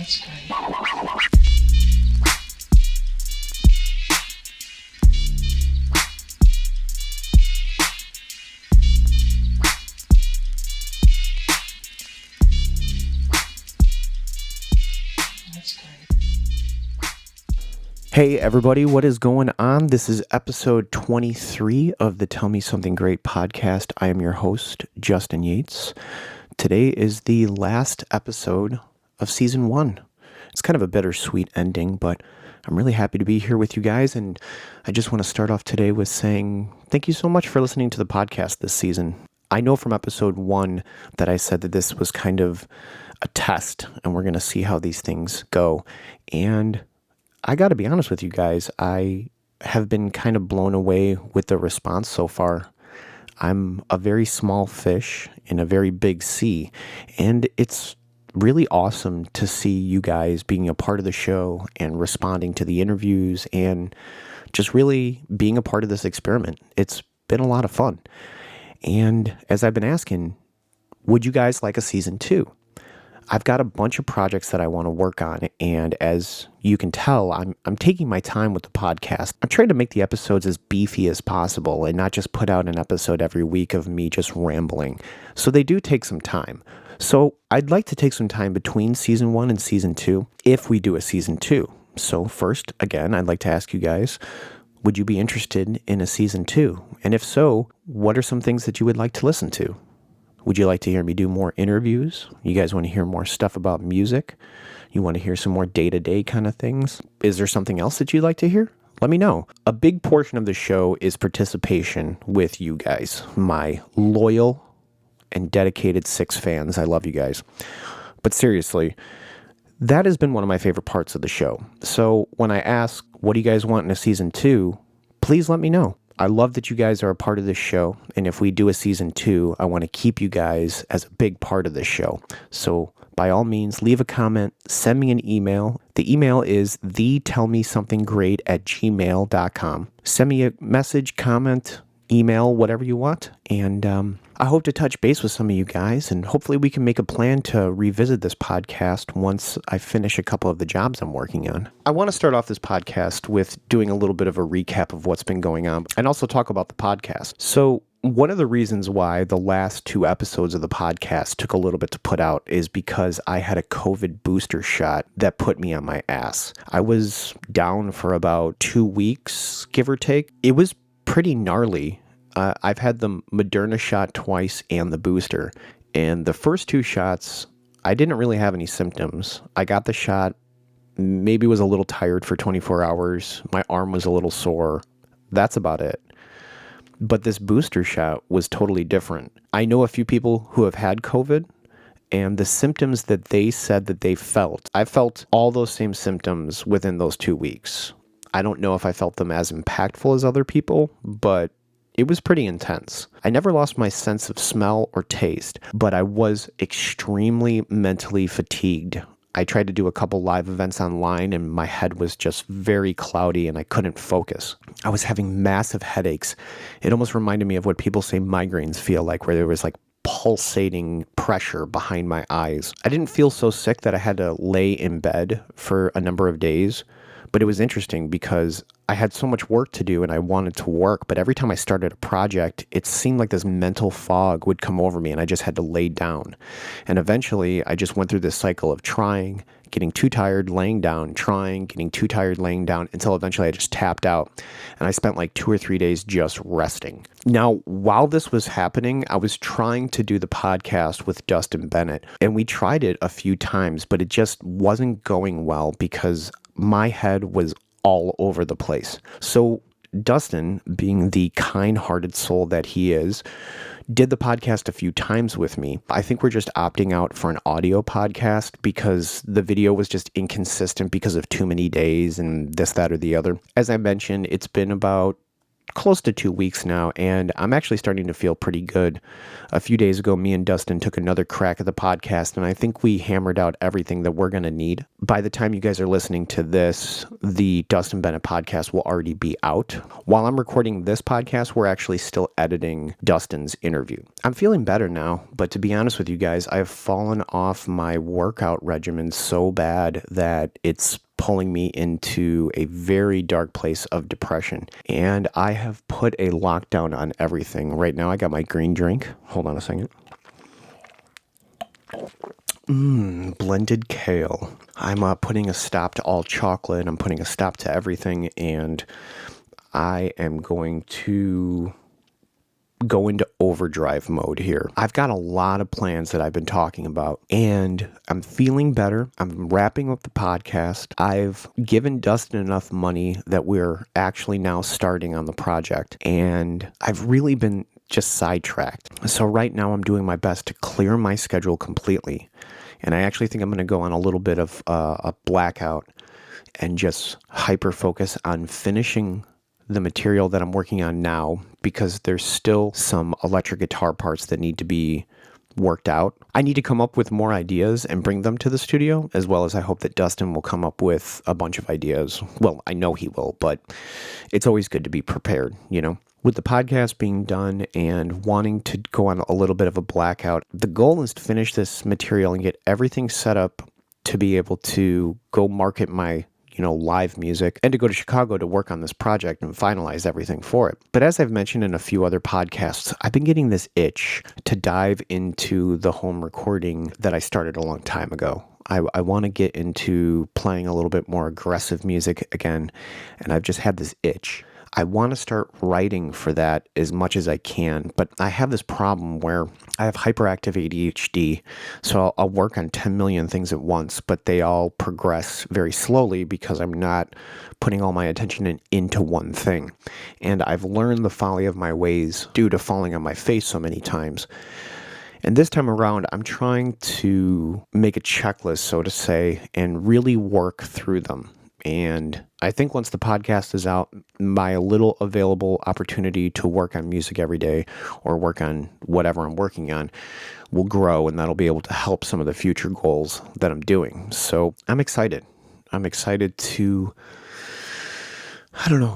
That's great. That's great. Hey everybody, what is going on? This is episode 23 of the Tell Me Something Great podcast. I am your host, Justin Yates. Today is the last episode of season 1. It's kind of a bittersweet ending, but I'm really happy to be here with you guys, and I just want to start off today with saying thank you so much for listening to the podcast this season. I know from episode 1 that I said that this was kind of a test, and we're going to see how these things go, and I got to be honest with you guys, I have been kind of blown away with the response so far. I'm a very small fish in a very big sea, and it's really awesome to see you guys being a part of the show and responding to the interviews and just really being a part of this experiment. It's been a lot of fun. And as I've been asking, would you guys like a season 2? I've got a bunch of projects that I want to work on, and as you can tell, I'm taking my time with the podcast. I'm trying to make the episodes as beefy as possible and not just put out an episode every week of me just rambling. So they do take some time. So I'd like to take some time between season 1 and season 2 if we do a season 2. So first, again, I'd like to ask you guys, would you be interested in a season 2? And if so, what are some things that you would like to listen to? Would you like to hear me do more interviews? You guys want to hear more stuff about music? You want to hear some more day-to-day kind of things? Is there something else that you'd like to hear? Let me know. A big portion of the show is participation with you guys, my loyal and dedicated 6 fans. I love you guys. But seriously, that has been one of my favorite parts of the show. So when I ask, what do you guys want in a season 2? Please let me know. I love that you guys are a part of this show, and if we do a season 2, I want to keep you guys as a big part of this show. So by all means, leave a comment, send me an email. The email is thetellmesomething@gmail.com. Send me a message, comment, email, whatever you want, and I hope to touch base with some of you guys, and hopefully we can make a plan to revisit this podcast once I finish a couple of the jobs I'm working on. I want to start off this podcast with doing a little bit of a recap of what's been going on, and also talk about the podcast. So one of the reasons why the last 2 episodes of the podcast took a little bit to put out is because I had a COVID booster shot that put me on my ass. I was down for about 2 weeks, give or take. It was pretty gnarly. I've had the Moderna shot twice and the booster. And the first 2 shots, I didn't really have any symptoms. I got the shot, maybe was a little tired for 24 hours. My arm was a little sore. That's about it. But this booster shot was totally different. I know a few people who have had COVID, and the symptoms that they said that they felt, I felt all those same symptoms within those 2 weeks. I don't know if I felt them as impactful as other people, but it was pretty intense. I never lost my sense of smell or taste, but I was extremely mentally fatigued. I tried to do a couple live events online, and my head was just very cloudy and I couldn't focus. I was having massive headaches. It almost reminded me of what people say migraines feel like, where there was like pulsating pressure behind my eyes. I didn't feel so sick that I had to lay in bed for a number of days. But it was interesting because I had so much work to do and I wanted to work, but every time I started a project, it seemed like this mental fog would come over me and I just had to lay down. And eventually I just went through this cycle of trying, getting too tired, laying down, trying, getting too tired, laying down, until eventually I just tapped out. And I spent like 2 or 3 days just resting. Now, while this was happening, I was trying to do the podcast with Dustin Bennett, and we tried it a few times, but it just wasn't going well because my head was all over the place. So Dustin, being the kind-hearted soul that he is, did the podcast a few times with me. I think we're just opting out for an audio podcast because the video was just inconsistent because of too many days and this, that, or the other. As I mentioned, it's been about close to 2 weeks now, and I'm actually starting to feel pretty good. A few days ago, me and Dustin took another crack at the podcast, and I think we hammered out everything that we're going to need. By the time you guys are listening to this, the Dustin Bennett podcast will already be out. While I'm recording this podcast, we're actually still editing Dustin's interview. I'm feeling better now, but to be honest with you guys, I've fallen off my workout regimen so bad that it's pulling me into a very dark place of depression. And I have put a lockdown on everything. Right now, I got my green drink. Hold on a second. Blended kale. I'm putting a stop to all chocolate. I'm putting a stop to everything. And I am going to go into overdrive mode here. I've got a lot of plans that I've been talking about, and I'm feeling better. I'm wrapping up the podcast. I've given Dustin enough money that we're actually now starting on the project, and I've really been just sidetracked. So right now I'm doing my best to clear my schedule completely, and I actually think I'm going to go on a little bit of a blackout and just hyper focus on finishing the material that I'm working on now, because there's still some electric guitar parts that need to be worked out. I need to come up with more ideas and bring them to the studio, as well as I hope that Dustin will come up with a bunch of ideas. Well, I know he will, but it's always good to be prepared, you know? With the podcast being done and wanting to go on a little bit of a blackout, the goal is to finish this material and get everything set up to be able to go market my live music, and to go to Chicago to work on this project and finalize everything for it. But as I've mentioned in a few other podcasts, I've been getting this itch to dive into the home recording that I started a long time ago. I want to get into playing a little bit more aggressive music again, and I've just had this itch. I want to start writing for that as much as I can, but I have this problem where I have hyperactive ADHD, so I'll work on 10 million things at once, but they all progress very slowly because I'm not putting all my attention into one thing. And I've learned the folly of my ways due to falling on my face so many times. And this time around, I'm trying to make a checklist, so to say, and really work through them. And I think once the podcast is out, my little available opportunity to work on music every day or work on whatever I'm working on will grow, and that'll be able to help some of the future goals that I'm doing. So I'm excited. I'm excited to,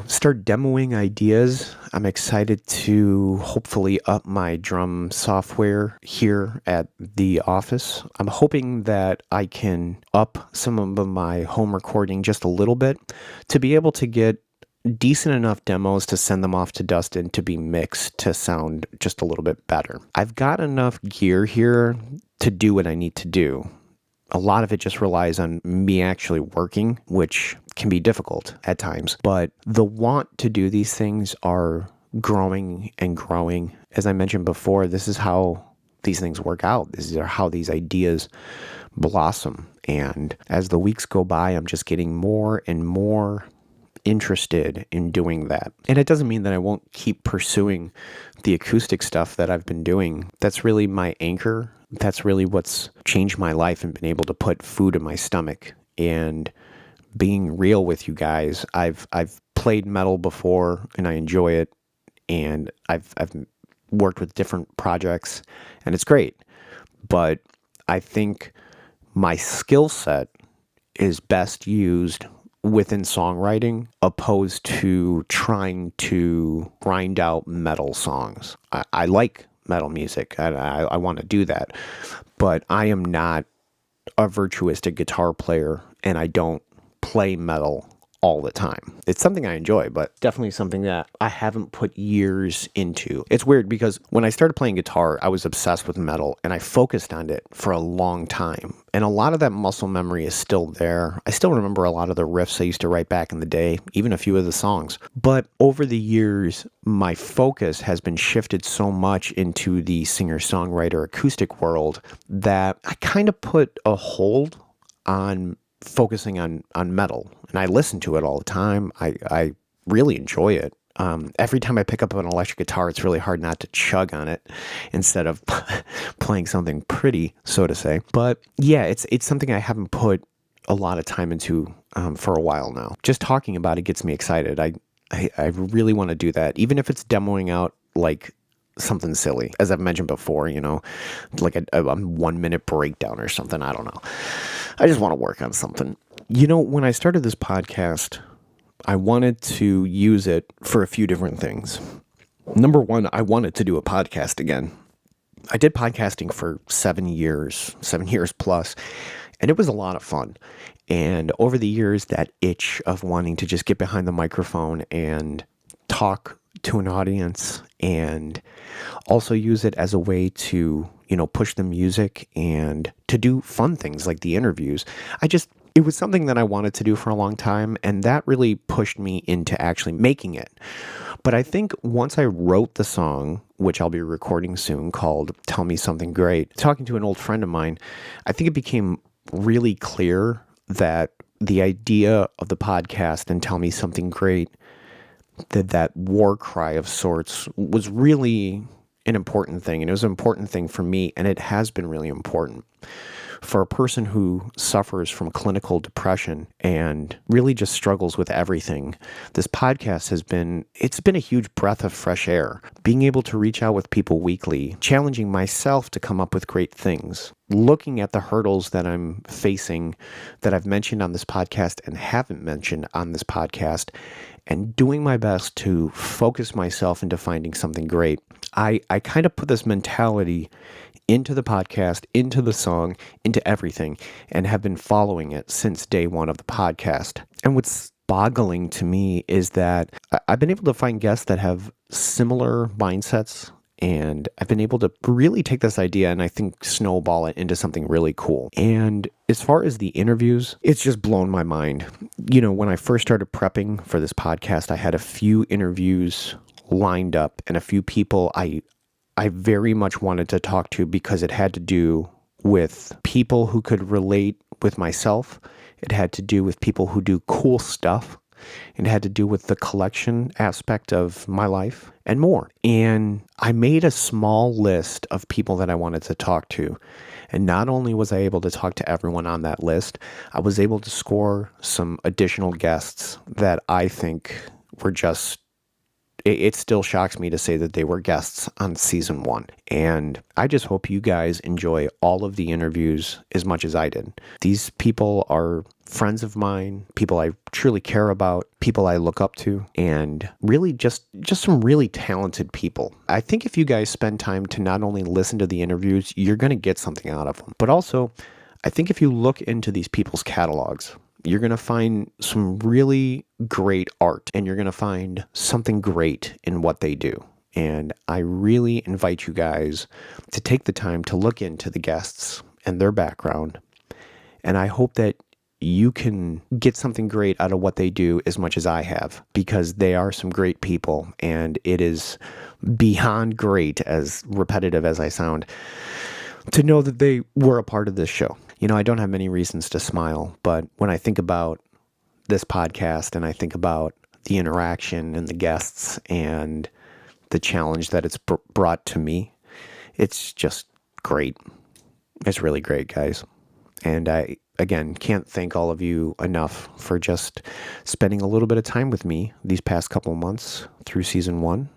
start demoing ideas. I'm excited to hopefully up my drum software here at the office. I'm hoping that I can up some of my home recording just a little bit to be able to get decent enough demos to send them off to Dustin to be mixed to sound just a little bit better. I've got enough gear here to do what I need to do. A lot of it just relies on me actually working, which can be difficult at times. But the want to do these things are growing and growing. As I mentioned before, this is how these things work out. This is how these ideas blossom. And as the weeks go by, I'm just getting more and more interested in doing that. And it doesn't mean that I won't keep pursuing the acoustic stuff that I've been doing. That's really my anchor. That's really what's changed my life and been able to put food in my stomach. And being real with you guys, I've played metal before and I enjoy it. And I've worked with different projects and it's great. But I think my skill set is best used within songwriting opposed to trying to grind out metal songs. I like metal music. I want to do that. But I am not a virtuistic guitar player and I don't play metal all the time. It's something I enjoy, but definitely something that I haven't put years into. It's weird because when I started playing guitar, I was obsessed with metal and I focused on it for a long time. And a lot of that muscle memory is still there. I still remember a lot of the riffs I used to write back in the day, even a few of the songs. But over the years, my focus has been shifted so much into the singer-songwriter acoustic world that I kind of put a hold on focusing on metal, and I listen to it all the time. I really enjoy it. Every time I pick up an electric guitar, it's really hard not to chug on it instead of playing something pretty, so to say. But yeah, it's something I haven't put a lot of time into for a while now. Just talking about it gets me excited. I really want to do that, even if it's demoing out like something silly, as I've mentioned before, like a 1 minute breakdown or something. I don't know. I just want to work on something. When I started this podcast, I wanted to use it for a few different things. Number one, I wanted to do a podcast again. I did podcasting for 7 years plus, and it was a lot of fun. And over the years, that itch of wanting to just get behind the microphone and talk to an audience and also use it as a way to, push the music and to do fun things like the interviews. It was something that I wanted to do for a long time, and that really pushed me into actually making it. But I think once I wrote the song, which I'll be recording soon, called Tell Me Something Great, talking to an old friend of mine, I think it became really clear that the idea of the podcast and Tell Me Something Great, that war cry of sorts, was really an important thing. And it was an important thing for me, and it has been really important. For a person who suffers from clinical depression and really just struggles with everything, this podcast it's been a huge breath of fresh air. Being able to reach out with people weekly, challenging myself to come up with great things, looking at the hurdles that I'm facing that I've mentioned on this podcast and haven't mentioned on this podcast, and doing my best to focus myself into finding something great. I kind of put this mentality into the podcast, into the song, into everything, and have been following it since day one of the podcast. And what's boggling to me is that I've been able to find guests that have similar mindsets, and I've been able to really take this idea and I think snowball it into something really cool. And as far as the interviews, it's just blown my mind. When I first started prepping for this podcast, I had a few interviews lined up and a few people I very much wanted to talk to because it had to do with people who could relate with myself. It had to do with people who do cool stuff. It had to do with the collection aspect of my life and more. And I made a small list of people that I wanted to talk to. And not only was I able to talk to everyone on that list, I was able to score some additional guests that I think were just... It still shocks me to say that they were guests on season 1. And I just hope you guys enjoy all of the interviews as much as I did. These people are friends of mine, people I truly care about, people I look up to, and really just some really talented people. I think if you guys spend time to not only listen to the interviews, you're going to get something out of them. But also, I think if you look into these people's catalogs, you're going to find some really great art, and you're going to find something great in what they do. And I really invite you guys to take the time to look into the guests and their background. And I hope that you can get something great out of what they do as much as I have, because they are some great people, and it is beyond great, as repetitive as I sound, to know that they were a part of this show. I don't have many reasons to smile, but when I think about this podcast and I think about the interaction and the guests and the challenge that it's brought to me, it's just great. It's really great, guys. And I, again, can't thank all of you enough for just spending a little bit of time with me these past couple months through season 1.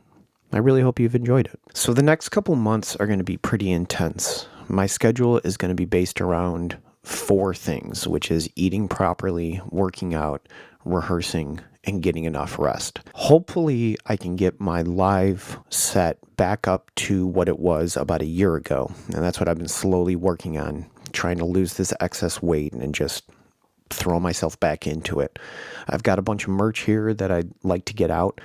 I really hope you've enjoyed it. So the next couple months are going to be pretty intense. My schedule is going to be based around 4 things, which is eating properly, working out, rehearsing, and getting enough rest. Hopefully, I can get my live set back up to what it was about a year ago. And that's what I've been slowly working on, trying to lose this excess weight and just throw myself back into it. I've got a bunch of merch here that I'd like to get out.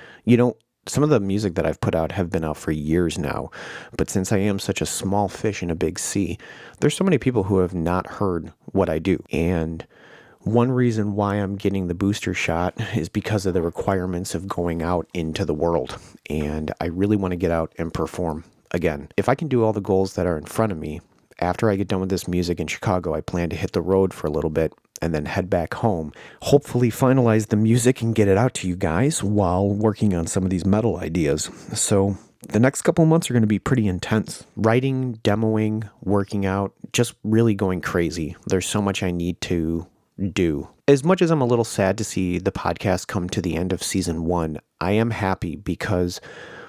Some of the music that I've put out have been out for years now, but since I am such a small fish in a big sea, there's so many people who have not heard what I do. And one reason why I'm getting the booster shot is because of the requirements of going out into the world. And I really want to get out and perform again. If I can do all the goals that are in front of me, after I get done with this music in Chicago, I plan to hit the road for a little bit and then head back home. Hopefully finalize the music and get it out to you guys while working on some of these metal ideas. So the next couple of months are going to be pretty intense. Writing, demoing, working out, just really going crazy. There's so much I need to do. As much as I'm a little sad to see the podcast come to the end of season 1, I am happy because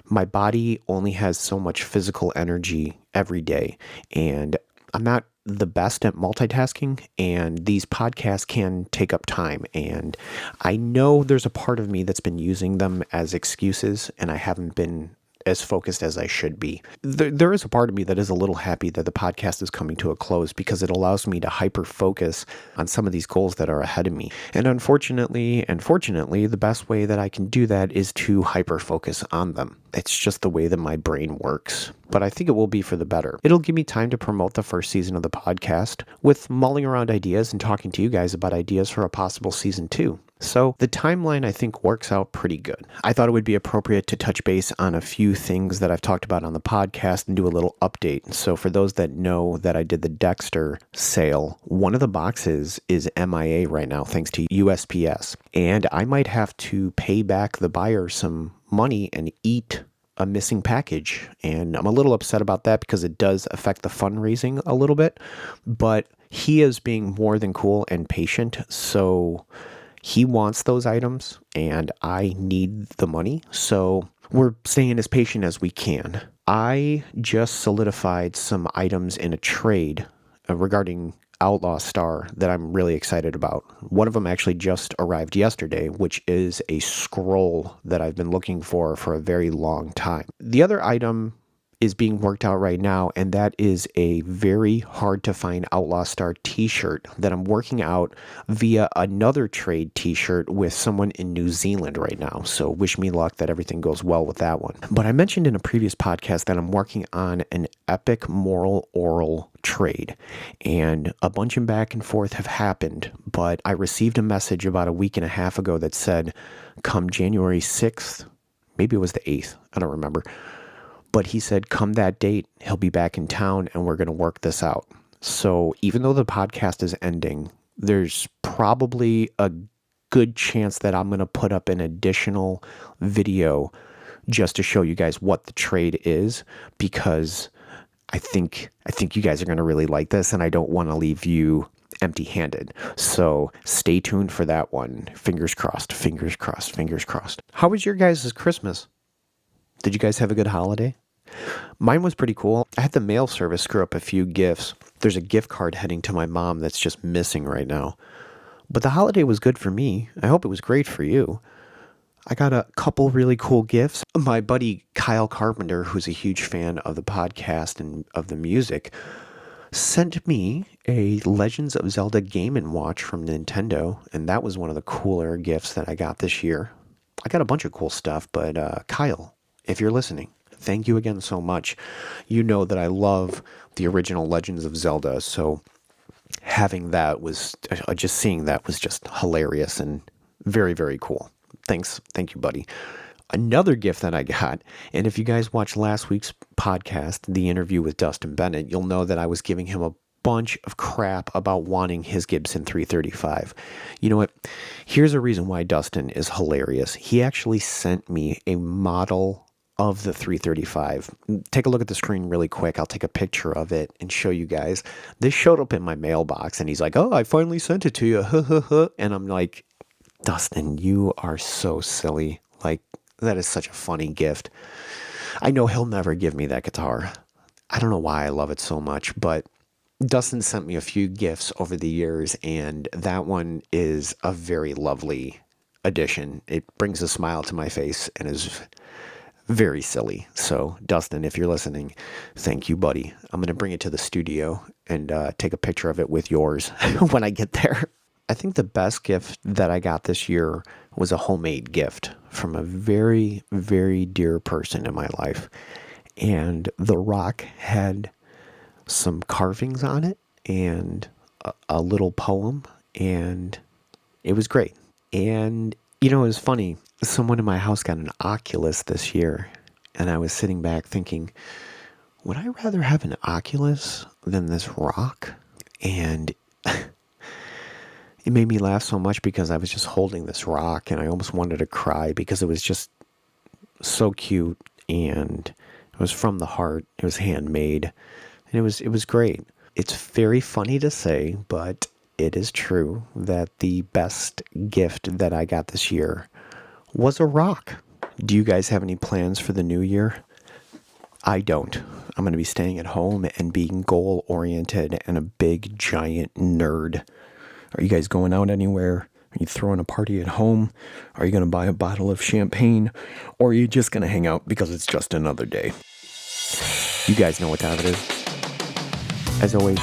my body only has so much physical energy every day, and I'm not the best at multitasking, and these podcasts can take up time, and I know there's a part of me that's been using them as excuses, and I haven't been as focused as I should be. There is a part of me that is a little happy that the podcast is coming to a close because it allows me to hyper focus on some of these goals that are ahead of me. And unfortunately and fortunately, the best way that I can do that is to hyper focus on them. It's just the way that my brain works. But I think it will be for the better. It'll give me time to promote the first season of the podcast with mulling around ideas and talking to you guys about ideas for a possible season 2. So the timeline, I think, works out pretty good. I thought it would be appropriate to touch base on a few things that I've talked about on the podcast and do a little update. So for those that know that I did the Dexter sale, one of the boxes is MIA right now, thanks to USPS. And I might have to pay back the buyer some money and eat a missing package. And I'm a little upset about that because it does affect the fundraising a little bit. But he is being more than cool and patient. So he wants those items and I need the money. So we're staying as patient as we can. I just solidified some items in a trade regarding Outlaw Star that I'm really excited about. One of them actually just arrived yesterday, which is a scroll that I've been looking for a very long time. The other item is being worked out right now, and that is a very hard to find Outlaw Star t-shirt that I'm working out via another trade t-shirt with someone in New Zealand right now. So wish me luck that everything goes well with that one. But I mentioned in a previous podcast that I'm working on an epic moral oral trade, and a bunch of back and forth have happened, but I received a message about a week and a half ago that said come January 6th, maybe it was the 8th, I don't remember. But he said, come that date, he'll be back in town and we're going to work this out. So even though the podcast is ending, there's probably a good chance that I'm going to put up an additional video just to show you guys what the trade is, because I think you guys are going to really like this and I don't want to leave you empty-handed. So stay tuned for that one. Fingers crossed, fingers crossed, fingers crossed. How was your guys' Christmas? Did you guys have a good holiday? Mine was pretty cool. I had the mail service screw up a few gifts. There's a gift card heading to my mom that's just missing right now. But the holiday was good for me. I hope it was great for you. I got a couple really cool gifts. My buddy Kyle Carpenter, who's a huge fan of the podcast and of the music, sent me a Legends of Zelda Game & Watch from Nintendo, and that was one of the cooler gifts that I got this year. I got a bunch of cool stuff, but Kyle, if you're listening, thank you again so much. You know that I love the original Legends of Zelda, so having that was, just seeing that was just hilarious and very, very cool. Thanks. Thank you, buddy. Another gift that I got, and if you guys watched last week's podcast, the interview with Dustin Bennett, you'll know that I was giving him a bunch of crap about wanting his Gibson 335. You know what? Here's a reason why Dustin is hilarious. He actually sent me a model of the 335. Take a look at the screen really quick. I'll take a picture of it and show you guys. This showed up in my mailbox and he's like, oh, I finally sent it to you. And I'm like, Dustin, you are so silly. Like, that is such a funny gift. I know he'll never give me that guitar. I don't know why I love it so much, but Dustin sent me a few gifts over the years, and that one is a very lovely addition. It brings a smile to my face and is very silly. So, Dustin, if you're listening, thank you, buddy. I'm going to bring it to the studio and take a picture of it with yours when I get there. I think the best gift that I got this year was a homemade gift from a very, very dear person in my life. And the rock had some carvings on it and a little poem, and it was great. And, you know, it was funny. Someone in my house got an Oculus this year, and I was sitting back thinking, would I rather have an Oculus than this rock? And it made me laugh so much because I was just holding this rock and I almost wanted to cry because it was just so cute, and it was from the heart. It was handmade, and it was great. It's very funny to say, but it is true that the best gift that I got this year was a rock. Do you guys have any plans for the new year? I don't. I'm going to be staying at home and being goal-oriented and a big, giant nerd. Are you guys going out anywhere? Are you throwing a party at home? Are you going to buy a bottle of champagne? Or are you just going to hang out because it's just another day? You guys know what time it is. As always,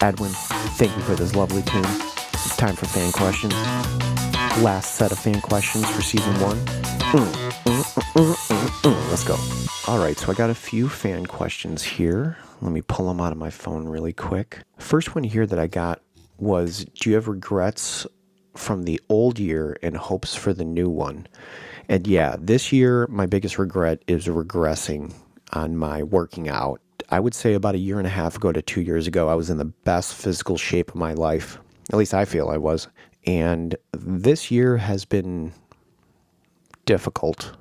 Edwin, thank you for this lovely tune. It's time for fan questions. Last set of fan questions for season 1. Let's go. All right, so I got a few fan questions here. Let me pull them out of my phone really quick. First one here that I got was, do you have regrets from the old year and hopes for the new one? And yeah, this year, my biggest regret is regressing on my working out. I would say about a year and a half ago to 2 years ago, I was in the best physical shape of my life. At least I feel I was. And this year has been difficult.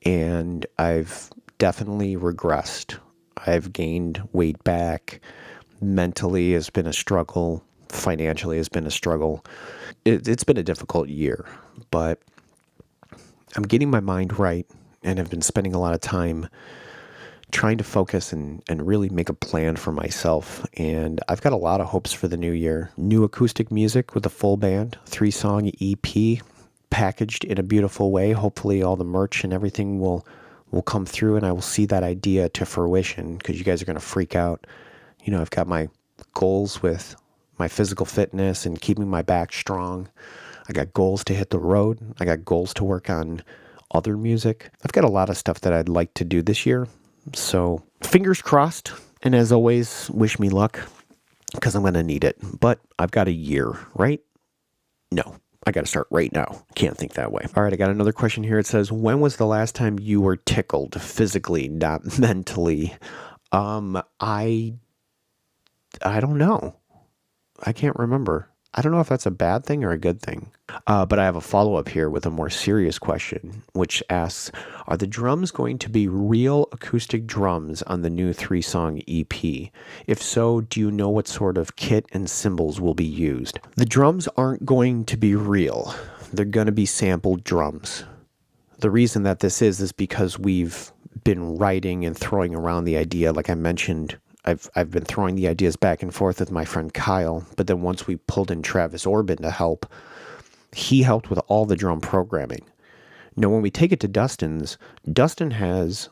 And I've definitely regressed. I've gained weight back. Mentally has been a struggle. Financially has been a struggle. It's been a difficult year. But I'm getting my mind right. And I've been spending a lot of time trying to focus and really make a plan for myself. And I've got a lot of hopes for the new year. New acoustic music with a full band, 3-song EP, packaged in a beautiful way. Hopefully all the merch and everything will come through and I will see that idea to fruition because you guys are going to freak out. You know, I've got my goals with my physical fitness and keeping my back strong. I got goals to hit the road. I got goals to work on other music. I've got a lot of stuff that I'd like to do this year. So fingers crossed. And as always, wish me luck because I'm going to need it. But I've got a year, right? No, I got to start right now. Can't think that way. All right, I got another question here. It says, when was the last time you were tickled physically, not mentally? I don't know. I can't remember. I don't know if that's a bad thing or a good thing. But I have a follow-up here with a more serious question, which asks, are the drums going to be real acoustic drums on the new 3-song EP? If so, do you know what sort of kit and cymbals will be used? The drums aren't going to be real. They're going to be sampled drums. The reason that this is because we've been writing and throwing around the idea, like I mentioned. I've been throwing the ideas back and forth with my friend Kyle, but then once we pulled in Travis Orban to help, he helped with all the drum programming. Now, when we take it to Dustin has,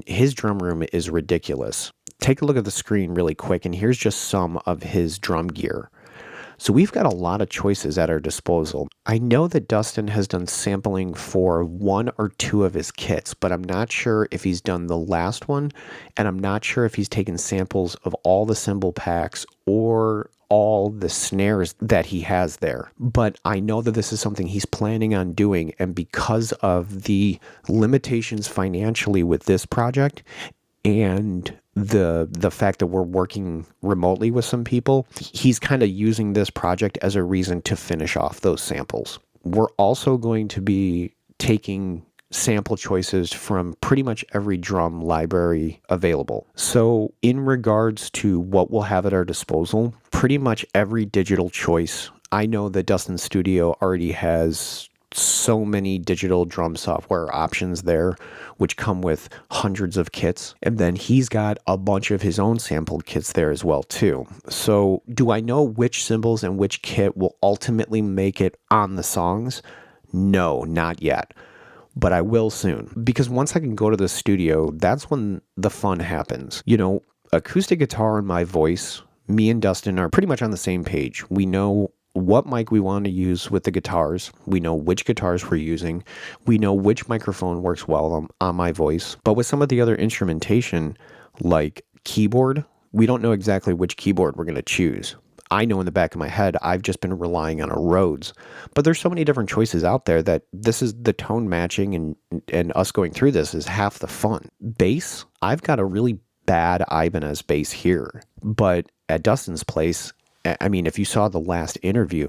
his drum room is ridiculous. Take a look at the screen really quick, and here's just some of his drum gear. So we've got a lot of choices at our disposal. I know that Dustin has done sampling for 1 or 2 of his kits, but I'm not sure if he's done the last one, and I'm not sure if he's taken samples of all the cymbal packs or all the snares that he has there. But I know that this is something he's planning on doing, and because of the limitations financially with this project, and the fact that we're working remotely with some people, he's kind of using this project as a reason to finish off those samples. We're also going to be taking sample choices from pretty much every drum library available. So in regards to what we'll have at our disposal, pretty much every digital choice. I know that Dustin Studio already has so many digital drum software options there, which come with hundreds of kits. And then he's got a bunch of his own sampled kits there as well, too. So do I know which cymbals and which kit will ultimately make it on the songs? No, not yet. But I will soon. Because once I can go to the studio, that's when the fun happens. You know, acoustic guitar and my voice, me and Dustin are pretty much on the same page. We know what mic we want to use with the guitars. We know which guitars we're using. We know which microphone works well on my voice. But with some of the other instrumentation, like keyboard, we don't know exactly which keyboard we're going to choose. I know in the back of my head, I've just been relying on a Rhodes. But there's so many different choices out there that this is the tone matching and us going through this is half the fun. Bass, I've got a really bad Ibanez bass here. But at Dustin's place, if you saw the last interview,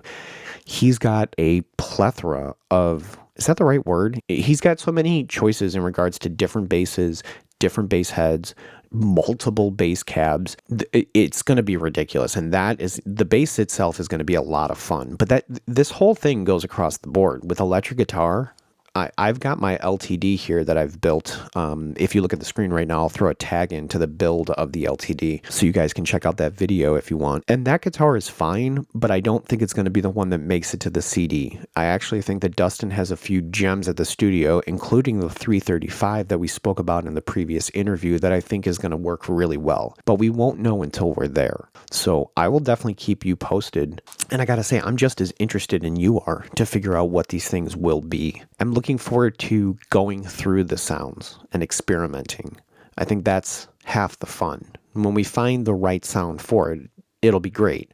he's got a plethora of, is that the right word? He's got so many choices in regards to different basses, different bass heads, multiple bass cabs, it's going to be ridiculous. And the bass itself is going to be a lot of fun. But this whole thing goes across the board with electric guitar. I've got my LTD here that I've built. If you look at the screen right now, I'll throw a tag into the build of the LTD so you guys can check out that video if you want. And that guitar is fine, but I don't think it's going to be the one that makes it to the CD. I actually think that Dustin has a few gems at the studio, including the 335 that we spoke about in the previous interview, that I think is going to work really well. But we won't know until we're there. So I will definitely keep you posted. And I got to say, I'm just as interested in you are to figure out what these things will be. I'm looking forward to going through the sounds and experimenting. I think that's half the fun. When we find the right sound for it, it'll be great.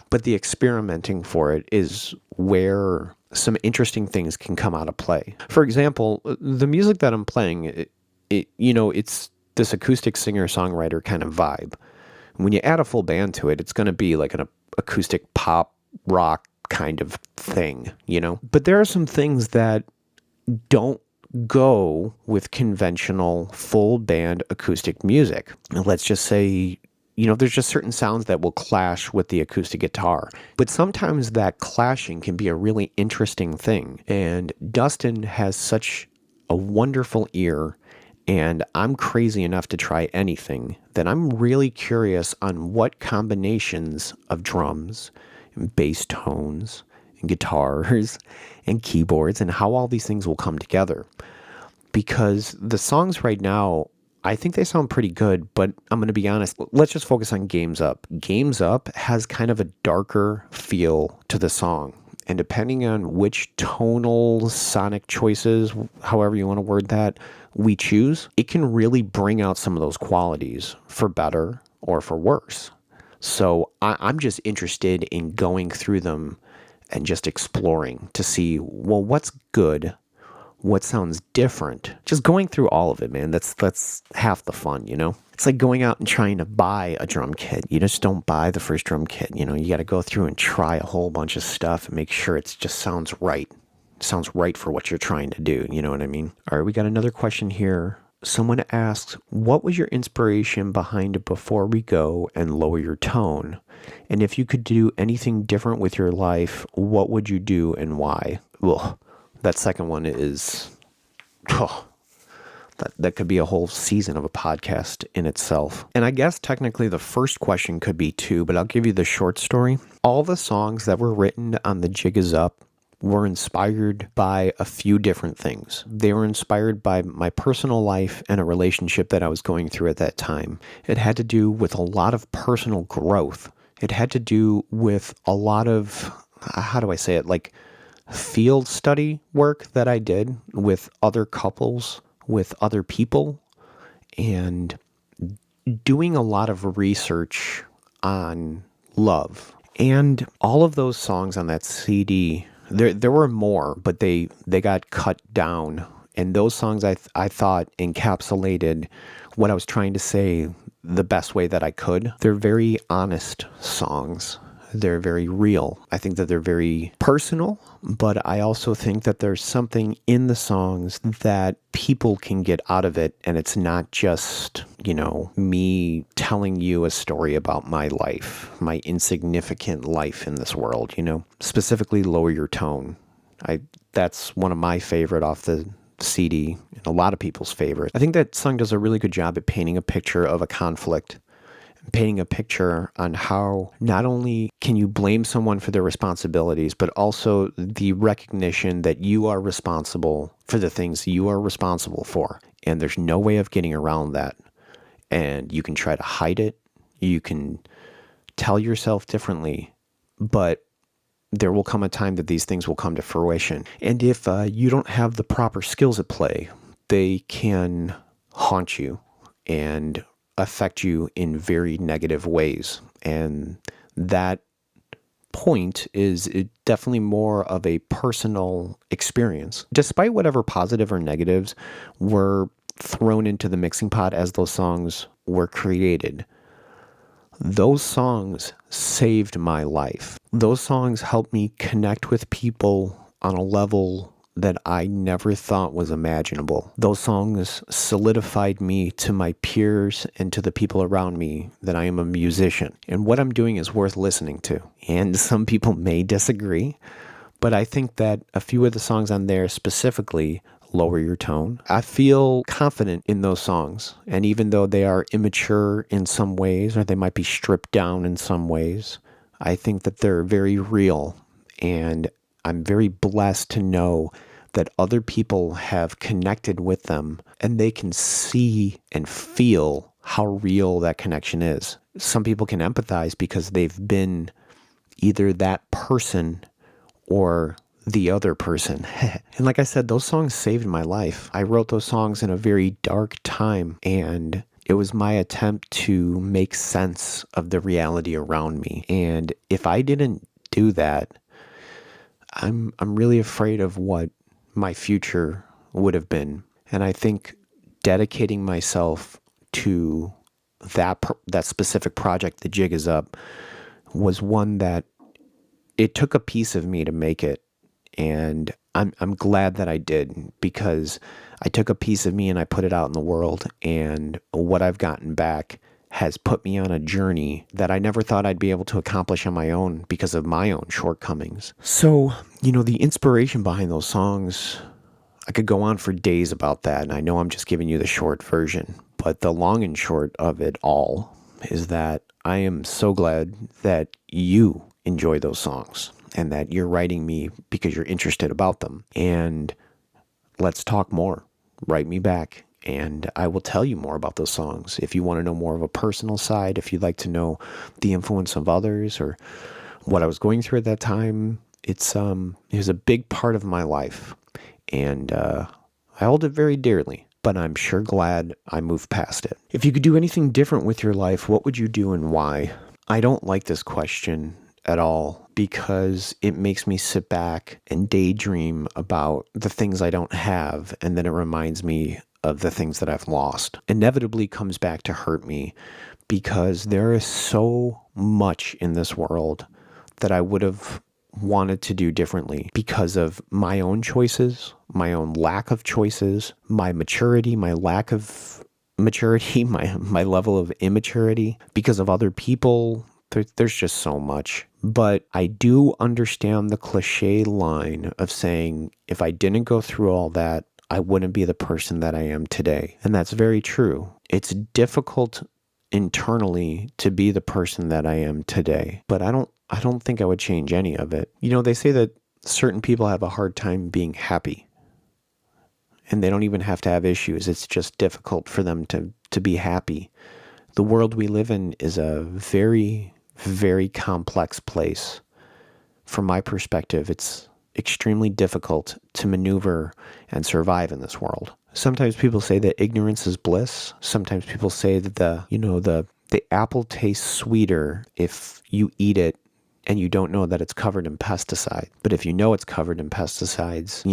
But the experimenting for it is where some interesting things can come out of play. For example, the music that I'm playing, it's this acoustic singer-songwriter kind of vibe. When you add a full band to it, it's going to be like an acoustic pop rock kind of thing, But there are some things that don't go with conventional full band acoustic music. Let's just say, there's just certain sounds that will clash with the acoustic guitar. But sometimes that clashing can be a really interesting thing. And Dustin has such a wonderful ear, and I'm crazy enough to try anything, that I'm really curious on what combinations of drums and bass tones and guitars and keyboards and how all these things will come together. Because the songs right now, I think they sound pretty good, but I'm going to be honest. Let's just focus on Games Up. Games Up has kind of a darker feel to the song. And depending on which tonal sonic choices, however you want to word that, we choose, it can really bring out some of those qualities for better or for worse. So I'm just interested in going through them and just exploring to see, well, what's good? What sounds different? Just going through all of it, man. That's half the fun, It's like going out and trying to buy a drum kit. You just don't buy the first drum kit, You got to go through and try a whole bunch of stuff and make sure it just sounds right. Sounds right for what you're trying to do. You know what I mean? All right, we got another question here. Someone asks, what was your inspiration behind Before We Go and Lower Your Tone? And if you could do anything different with your life, what would you do and why? Well, that second one is, that could be a whole season of a podcast in itself. And I guess technically the first question could be too, but I'll give you the short story. All the songs that were written on The Jig Is Up were inspired by a few different things. They were inspired by my personal life and a relationship that I was going through at that time. It had to do with a lot of personal growth. It had to do with a lot of, how do I say it, like field study work that I did with other couples, with other people, and doing a lot of research on love. And all of those songs on that CD, there were more, but they got cut down. And those songs I thought encapsulated what I was trying to say the best way that I could. They're very honest songs. They're very real. I think that they're very personal, but I also think that there's something in the songs that people can get out of it. And it's not just, me telling you a story about my life, my insignificant life in this world, specifically Lower Your Tone. That's one of my favorite off the CD and a lot of people's favorite. I think that song does a really good job at painting a picture of a conflict, painting a picture on how not only can you blame someone for their responsibilities, but also the recognition that you are responsible for the things you are responsible for. And there's no way of getting around that. And you can try to hide it. You can tell yourself differently, but there will come a time that these things will come to fruition. And if you don't have the proper skills at play, they can haunt you and affect you in very negative ways. And that point is definitely more of a personal experience. Despite whatever positive or negatives were thrown into the mixing pot as those songs were created, those songs saved my life. Those songs helped me connect with people on a level that I never thought was imaginable. Those songs solidified me to my peers and to the people around me that I am a musician. And what I'm doing is worth listening to. And some people may disagree, but I think that a few of the songs on there specifically lower your tone. I feel confident in those songs. And even though they are immature in some ways, or they might be stripped down in some ways, I think that they're very real. And I'm very blessed to know that other people have connected with them and they can see and feel how real that connection is. Some people can empathize because they've been either that person or the other person. And like I said, those songs saved my life. I wrote those songs in a very dark time, and it was my attempt to make sense of the reality around me. And if I didn't do that, I'm really afraid of what my future would have been. And I think dedicating myself to that specific project, The Jig Is Up, was one that it took a piece of me to make it. And I'm glad that I did, because I took a piece of me and I put it out in the world, and what I've gotten back has put me on a journey that I never thought I'd be able to accomplish on my own because of my own shortcomings. So, the inspiration behind those songs, I could go on for days about that, and I know I'm just giving you the short version, but the long and short of it all is that I am so glad that you enjoy those songs and that you're writing me because you're interested about them. And let's talk more. Write me back and I will tell you more about those songs. If you want to know more of a personal side, if you'd like to know the influence of others or what I was going through at that time, it was a big part of my life. And I hold it very dearly, but I'm sure glad I moved past it. If you could do anything different with your life, what would you do and why? I don't like this question at all because it makes me sit back and daydream about the things I don't have, and then it reminds me of the things that I've lost. Inevitably comes back to hurt me because there is so much in this world that I would have wanted to do differently because of my own choices, my own lack of choices, my maturity, my lack of maturity, my level of immaturity, because of other people. There's just so much. But I do understand the cliche line of saying, if I didn't go through all that, I wouldn't be the person that I am today. And that's very true. It's difficult internally to be the person that I am today, but I don't think I would change any of it. They say that certain people have a hard time being happy, and they don't even have to have issues. It's just difficult for them to be happy. The world we live in is a very, very complex place. From my perspective, it's extremely difficult to maneuver and survive in this world. Sometimes people say that ignorance is bliss. Sometimes people say that the apple tastes sweeter if you eat it and you don't know that it's covered in pesticides. But if you know it's covered in pesticides,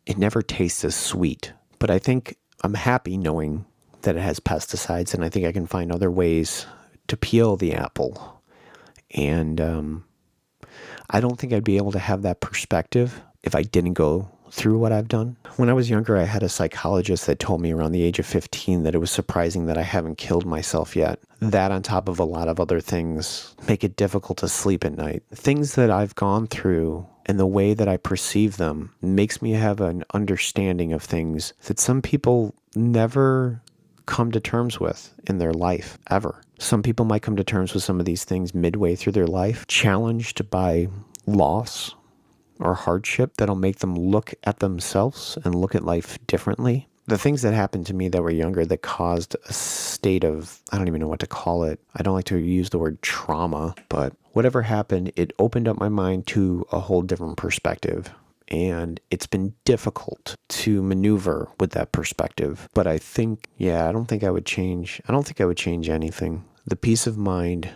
it never tastes as sweet. But I think I'm happy knowing that it has pesticides, and I think I can find other ways to peel the apple. And I don't think I'd be able to have that perspective if I didn't go through what I've done. When I was younger, I had a psychologist that told me around the age of 15 that it was surprising that I haven't killed myself yet. That, on top of a lot of other things, make it difficult to sleep at night. Things that I've gone through and the way that I perceive them makes me have an understanding of things that some people never come to terms with in their life, ever. Some people might come to terms with some of these things midway through their life, challenged by loss or hardship that'll make them look at themselves and look at life differently. The things that happened to me that were younger that caused a state of, I don't even know what to call it. I don't like to use the word trauma, but whatever happened, it opened up my mind to a whole different perspective. And it's been difficult to maneuver with that perspective. But I don't think I would change anything. The peace of mind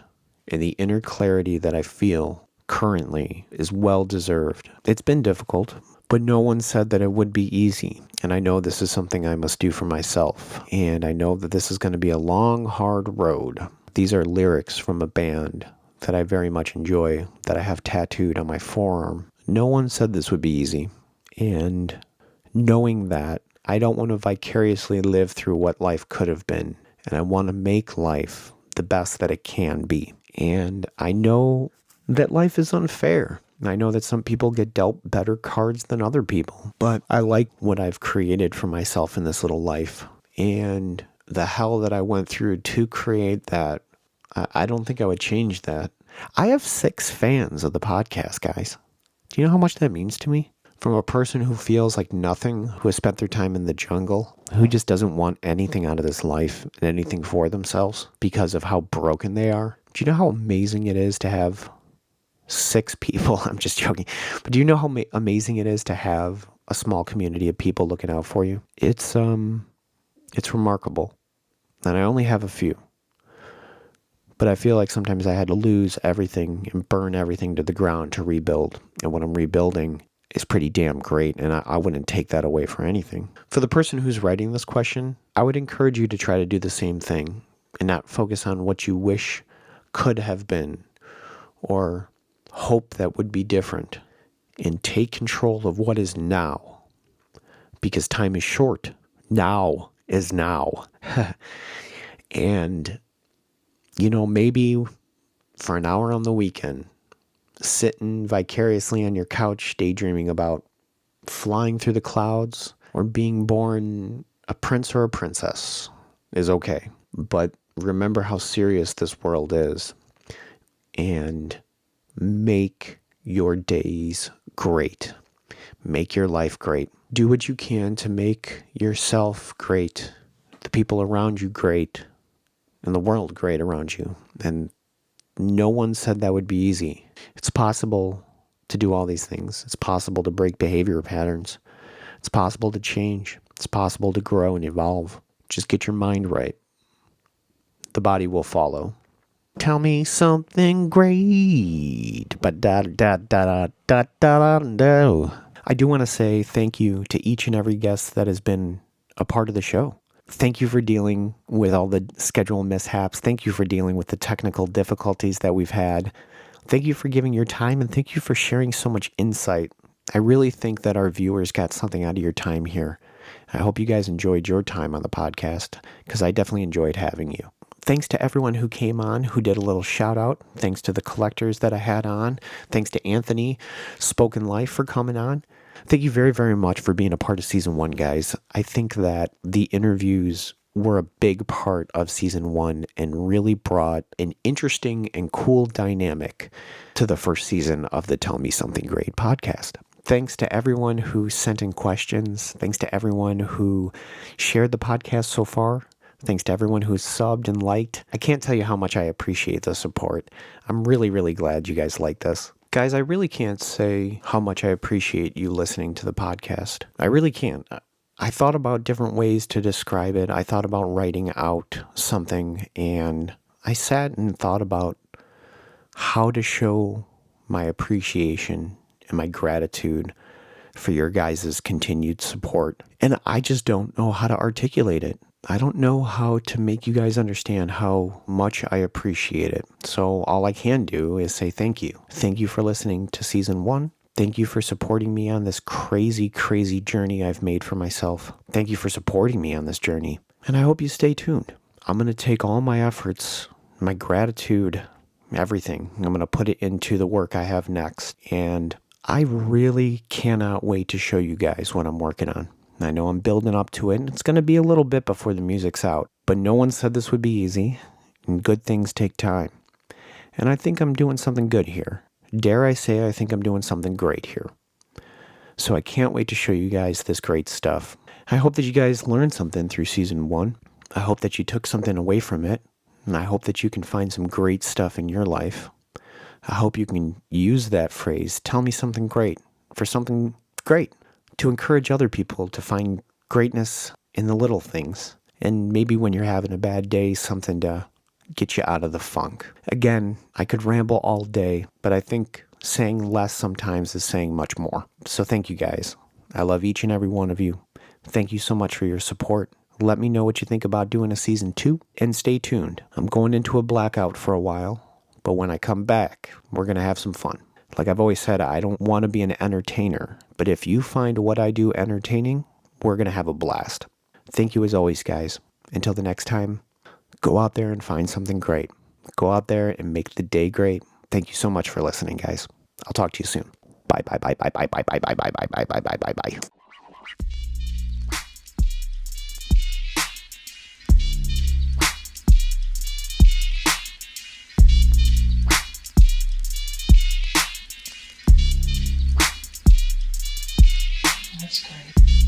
and the inner clarity that I feel currently is well deserved. It's been difficult, but no one said that it would be easy. And I know this is something I must do for myself. And I know that this is going to be a long, hard road. These are lyrics from a band that I very much enjoy, that I have tattooed on my forearm. No one said this would be easy. And knowing that, I don't want to vicariously live through what life could have been. And I want to make life the best that it can be. And I know that life is unfair. I know that some people get dealt better cards than other people. But I like what I've created for myself in this little life. And the hell that I went through to create that, I don't think I would change that. I have 6 fans of the podcast, guys. Do you know how much that means to me? From a person who feels like nothing, who has spent their time in the jungle, who just doesn't want anything out of this life and anything for themselves because of how broken they are. Do you know how amazing it is to have 6 people? I'm just joking. But do you know how amazing it is to have a small community of people looking out for you? It's remarkable. And I only have a few. But I feel like sometimes I had to lose everything and burn everything to the ground to rebuild. And what I'm rebuilding is pretty damn great, and I wouldn't take that away for anything. For the person who's writing this question, I would encourage you to try to do the same thing and not focus on what you wish could have been or hope that would be different, and take control of what is now, because time is short. Now is now. And maybe for an hour on the weekend, sitting vicariously on your couch, daydreaming about flying through the clouds or being born a prince or a princess is okay. But remember how serious this world is, and make your days great. Make your life great. Do what you can to make yourself great, the people around you great, and the world great around you. And no one said that would be easy. It's possible to do all these things. It's possible to break behavior patterns. It's possible to change. It's possible to grow and evolve. Just get your mind right. The body will follow. Tell me something great. But I do want to say thank you to each and every guest that has been a part of the show. Thank you for dealing with all the schedule mishaps. Thank you for dealing with the technical difficulties that we've had. Thank you for giving your time, and thank you for sharing so much insight. I really think that our viewers got something out of your time here. I hope you guys enjoyed your time on the podcast, because I definitely enjoyed having you. Thanks to everyone who came on, who did a little shout out. Thanks to the collectors that I had on. Thanks to Anthony, Spoken Life, for coming on. Thank you very, very much for being a part of Season 1, guys. I think that the interviews were a big part of Season 1 and really brought an interesting and cool dynamic to the first season of the Tell Me Something Great podcast. Thanks to everyone who sent in questions. Thanks to everyone who shared the podcast so far. Thanks to everyone who's subbed and liked. I can't tell you how much I appreciate the support. I'm really, really glad you guys like this. Guys, I really can't say how much I appreciate you listening to the podcast. I really can't. I thought about different ways to describe it. I thought about writing out something, and I sat and thought about how to show my appreciation and my gratitude for your guys' continued support. And I just don't know how to articulate it. I don't know how to make you guys understand how much I appreciate it. So all I can do is say thank you. Thank you for listening to Season 1. Thank you for supporting me on this crazy, crazy journey I've made for myself. Thank you for supporting me on this journey. And I hope you stay tuned. I'm going to take all my efforts, my gratitude, everything. I'm going to put it into the work I have next. And I really cannot wait to show you guys what I'm working on. I know I'm building up to it, and it's going to be a little bit before the music's out. But no one said this would be easy, and good things take time. And I think I'm doing something good here. Dare I say I think I'm doing something great here. So I can't wait to show you guys this great stuff. I hope that you guys learned something through Season 1. I hope that you took something away from it, and I hope that you can find some great stuff in your life. I hope you can use that phrase, tell me something great, for something great, to encourage other people to find greatness in the little things. And maybe when you're having a bad day, something to get you out of the funk. Again, I could ramble all day, but I think saying less sometimes is saying much more. So thank you guys. I love each and every one of you. Thank you so much for your support. Let me know what you think about doing a Season 2, and stay tuned. I'm going into a blackout for a while, but when I come back, we're going to have some fun. Like I've always said, I don't want to be an entertainer, but if you find what I do entertaining, we're going to have a blast. Thank you as always, guys. Until the next time, go out there and find something great. Go out there and make the day great. Thank you so much for listening, guys. I'll talk to you soon. Bye, bye, bye, bye, bye, bye, bye, bye, bye, bye, bye, bye, bye, bye. That's great.